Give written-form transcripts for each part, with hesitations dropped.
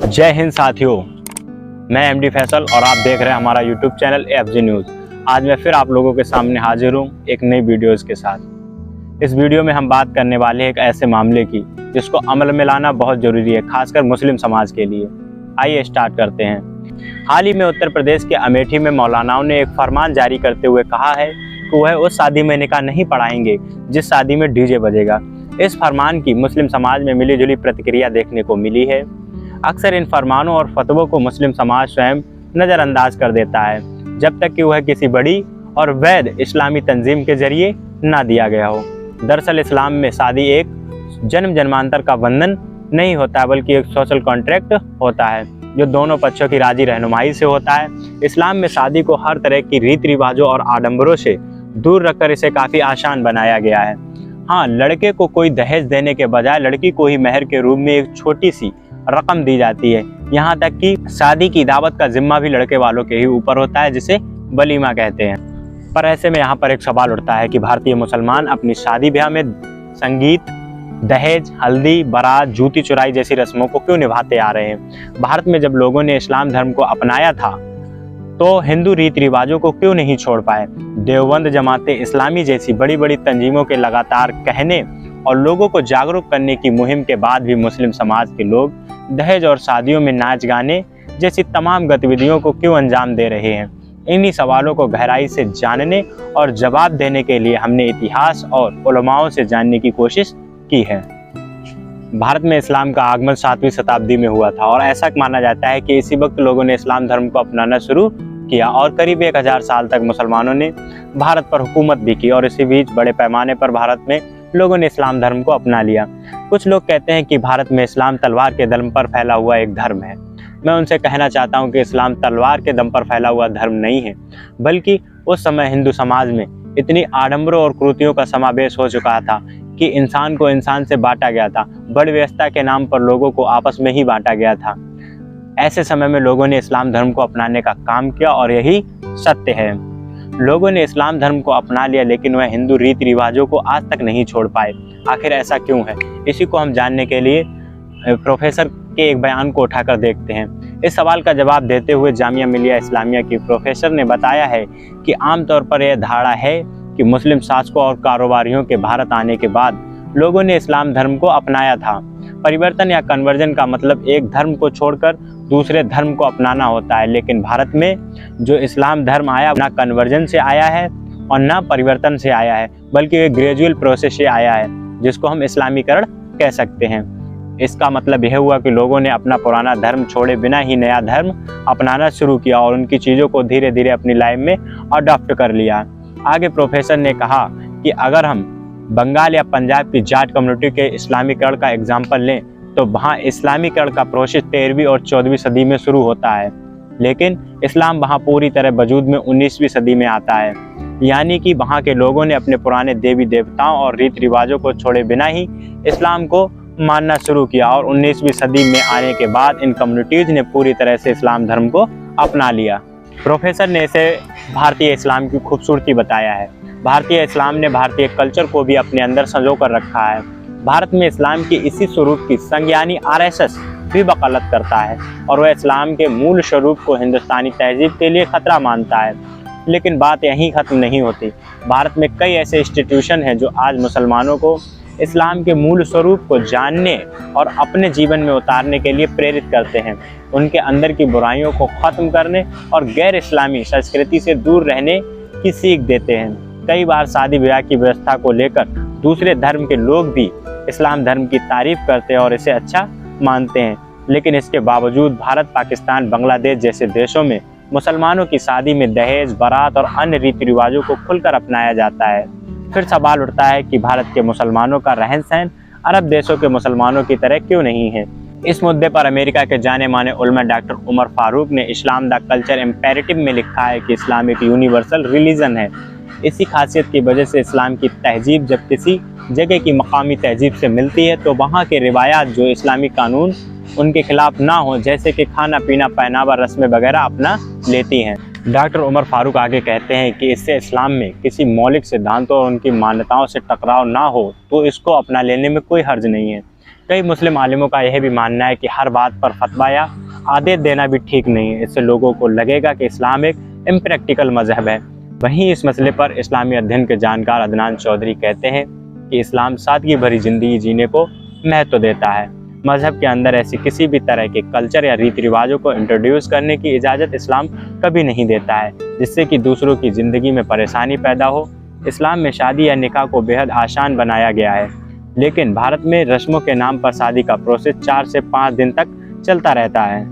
जय हिंद साथियों, मैं एमडी फैसल और आप देख रहे हैं हमारा यूट्यूब चैनल एफजी न्यूज़। आज मैं फिर आप लोगों के सामने हाजिर हूँ एक नई वीडियोस के साथ। इस वीडियो में हम बात करने वाले हैं एक ऐसे मामले की जिसको अमल में लाना बहुत ज़रूरी है, खासकर मुस्लिम समाज के लिए। आइए स्टार्ट करते हैं। हाल ही में उत्तर प्रदेश के अमेठी में मौलानाओं ने एक फरमान जारी करते हुए कहा है कि वह उस शादी में निकाह नहीं पढ़ाएंगे जिस शादी में डीजे बजेगा। इस फरमान की मुस्लिम समाज में मिली जुली प्रतिक्रिया देखने को मिली है। अक्सर इन फरमानों और फतवों को मुस्लिम समाज स्वयं नज़रअंदाज कर देता है जब तक कि वह किसी बड़ी और वैध इस्लामी तंजीम के जरिए ना दिया गया हो। दरअसल इस्लाम में शादी एक जन्म जन्मांतर का बंधन नहीं होता है, बल्कि एक सोशल कॉन्ट्रैक्ट होता है जो दोनों पक्षों की राजी रहनुमाई से होता है। इस्लाम में शादी को हर तरह की रीति रिवाजों और आडंबरों से दूर रखकर इसे काफ़ी आसान बनाया गया है। हाँ, लड़के को कोई दहेज देने के बजाय लड़की को ही महर के रूप में एक छोटी सी रकम दी जाती है। यहाँ तक कि शादी की दावत का जिम्मा भी लड़के वालों के ही ऊपर होता है, जिसे वलीमा कहते हैं। पर ऐसे में यहाँ पर एक सवाल उठता है कि भारतीय मुसलमान अपनी शादी ब्याह में संगीत, दहेज, हल्दी, बारात, जूती चुराई जैसी रस्मों को क्यों निभाते आ रहे हैं। भारत में जब लोगों ने इस्लाम धर्म को अपनाया था तो हिंदू रीति रिवाजों को क्यों नहीं छोड़ पाए। देवबंद जमाते इस्लामी जैसी बड़ी बड़ी तंजीमों के लगातार कहने और लोगों को जागरूक करने की मुहिम के बाद भी मुस्लिम समाज के लोग दहेज और शादियों में नाच गाने जैसी तमाम गतिविधियों को क्यों अंजाम दे रहे हैं। इन्हीं सवालों को गहराई से जानने और जवाब देने के लिए हमने इतिहास और उलमाओं से जानने की कोशिश की है। भारत में इस्लाम का आगमन 7वीं शताब्दी में हुआ था और ऐसा माना जाता है कि इसी वक्त लोगों ने इस्लाम धर्म को अपनाना शुरू किया और करीब 1000 साल तक मुसलमानों ने भारत पर हुकूमत भी की और इसी बीच बड़े पैमाने पर भारत में लोगों ने इस्लाम धर्म को अपना लिया। कुछ लोग कहते हैं कि भारत में इस्लाम तलवार के दम पर फैला हुआ एक धर्म है। मैं उनसे कहना चाहता हूं कि इस्लाम तलवार के दम पर फैला हुआ धर्म नहीं है, बल्कि उस समय हिंदू समाज में इतनी आडंबरों और कृतियों का समावेश हो चुका था कि इंसान को इंसान से बांटा गया था। बड़ व्यवस्था के नाम पर लोगों को आपस में ही बांटा गया था। ऐसे समय में लोगों ने इस्लाम धर्म को अपनाने का काम किया और यही सत्य है। लोगों ने इस्लाम धर्म को अपना लिया, लेकिन वह हिंदू रीति रिवाजों को आज तक नहीं छोड़ पाए। आखिर ऐसा क्यों है? इसी को हम जानने के लिए प्रोफेसर के एक बयान को उठाकर देखते हैं। इस सवाल का जवाब देते हुए जामिया मिलिया इस्लामिया की प्रोफेसर ने बताया है कि आमतौर पर यह धारणा है कि मुस्लिम शासकों और कारोबारियों के भारत आने के बाद लोगों ने इस्लाम धर्म को अपनाया था। परिवर्तन या कन्वर्जन का मतलब एक धर्म को छोड़कर दूसरे धर्म को अपनाना होता है, लेकिन भारत में जो इस्लाम धर्म आया ना कन्वर्जन से आया है और ना परिवर्तन से आया है, बल्कि एक ग्रेजुअल प्रोसेस से आया है जिसको हम इस्लामीकरण कह सकते हैं। इसका मतलब यह हुआ कि लोगों ने अपना पुराना धर्म छोड़े बिना ही नया धर्म अपनाना शुरू किया और उनकी चीज़ों को धीरे धीरे अपनी लाइफ में अडॉप्ट कर लिया। आगे प्रोफेसर ने कहा कि अगर हम बंगाल या पंजाब की जाट कम्युनिटी के इस्लामीकरण का एग्जाम्पल लें तो वहाँ इस्लामीकरण का प्रोसेस 13वीं और 14वीं सदी में शुरू होता है, लेकिन इस्लाम वहाँ पूरी तरह वजूद में 19वीं सदी में आता है। यानी कि वहाँ के लोगों ने अपने पुराने देवी देवताओं और रीति रिवाजों को छोड़े बिना ही इस्लाम को मानना शुरू किया और 19वीं सदी में आने के बाद इन कम्युनिटीज़ ने पूरी तरह से इस्लाम धर्म को अपना लिया। प्रोफेसर ने इसे भारतीय इस्लाम की खूबसूरती बताया है। भारतीय इस्लाम ने भारतीय कल्चर को भी अपने अंदर संजो कर रखा है। भारत में इस्लाम की इसी स्वरूप की संज्ञानी RSS भी वकालत करता है और वह इस्लाम के मूल स्वरूप को हिंदुस्तानी तहजीब के लिए खतरा मानता है। लेकिन बात यहीं ख़त्म नहीं होती। भारत में कई ऐसे इंस्टीट्यूशन हैं जो आज मुसलमानों को इस्लाम के मूल स्वरूप को जानने और अपने जीवन में उतारने के लिए प्रेरित करते हैं। उनके अंदर की बुराइयों को ख़त्म करने और गैर इस्लामी संस्कृति से दूर रहने की सीख देते हैं। कई बार शादी ब्याह की व्यवस्था को लेकर दूसरे धर्म के लोग भी इस्लाम धर्म की तारीफ करते हैं और इसे अच्छा मानते हैं, लेकिन इसके बावजूद भारत, पाकिस्तान, बांग्लादेश जैसे देशों में मुसलमानों की शादी में दहेज, बारात और अन्य रीति रिवाजों को खुलकर अपनाया जाता है। फिर सवाल उठता है कि भारत के मुसलमानों का रहन सहन अरब देशों के मुसलमानों की तरह क्यों नहीं है। इस मुद्दे पर अमेरिका के जाने माने उलमा डॉक्टर उमर फारूक ने इस्लाम द कल्चर इम्पेरेटिव में लिखा है कि इस्लाम एक यूनिवर्सल रिलीजन है। इसी खासियत की वजह से इस्लाम की तहजीब जब किसी जगह की मकामी तहजीब से मिलती है तो वहाँ के रिवायात जो इस्लामी कानून उनके खिलाफ ना हो, जैसे कि खाना पीना, पहनावा, रस्में वगैरह अपना लेती हैं। डॉक्टर उमर फारूक आगे कहते हैं कि इससे इस्लाम में किसी मौलिक सिद्धांतों और उनकी मान्यताओं से टकराव ना हो तो इसको अपना लेने में कोई हर्ज नहीं है। कई मुस्लिम आलिमों का यह भी मानना है कि हर बात पर फतवा या आदेश देना भी ठीक नहीं है। इससे लोगों को लगेगा कि इस्लाम एक इम्प्रैक्टिकल मजहब है। वहीं इस मसले पर इस्लामी अध्ययन के जानकार अदनान चौधरी कहते हैं कि इस्लाम सादगी भरी जिंदगी जीने को महत्व देता है। मजहब के अंदर ऐसी किसी भी तरह के कल्चर या रीति रिवाजों को इंट्रोड्यूस करने की इजाज़त इस्लाम कभी नहीं देता है, जिससे कि दूसरों की ज़िंदगी में परेशानी पैदा हो। इस्लाम में शादी या निकाह को बेहद आसान बनाया गया है, लेकिन भारत में रस्मों के नाम पर शादी का प्रोसेस 4 से 5 दिन तक चलता रहता है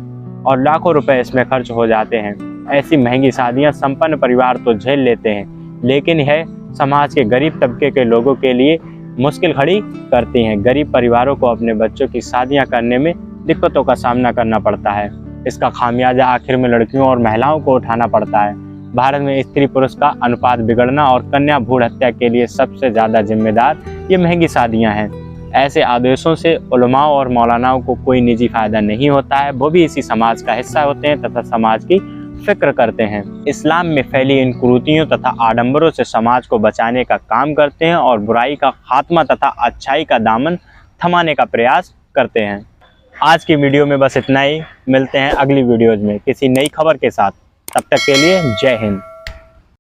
और लाखों रुपए इसमें खर्च हो जाते हैं। ऐसी महंगी शादियाँ संपन्न परिवार तो झेल लेते हैं, लेकिन यह समाज के गरीब तबके के लोगों के लिए मुश्किल खड़ी करती हैं। गरीब परिवारों को अपने बच्चों की शादियां करने में दिक्कतों का सामना करना पड़ता है। इसका खामियाजा आखिर में लड़कियों और महिलाओं को उठाना पड़ता है। भारत में स्त्री पुरुष का अनुपात बिगड़ना और कन्या भ्रूण हत्या के लिए सबसे ज़्यादा जिम्मेदार ये महंगी शादियां हैं। ऐसे आदेशों से उलमाओं और मौलानाओं को कोई निजी फायदा नहीं होता है, वो भी इसी समाज का हिस्सा होते हैं तथा समाज की फिक्र करते हैं। इस्लाम में फैली इन कुरीतियों तथा आडंबरों से समाज को बचाने का काम करते हैं और बुराई का खात्मा तथा अच्छाई का दामन थमाने का प्रयास करते हैं। आज की वीडियो में बस इतना ही। मिलते हैं अगली वीडियोज में किसी नई खबर के साथ। तब तक के लिए जय हिंद।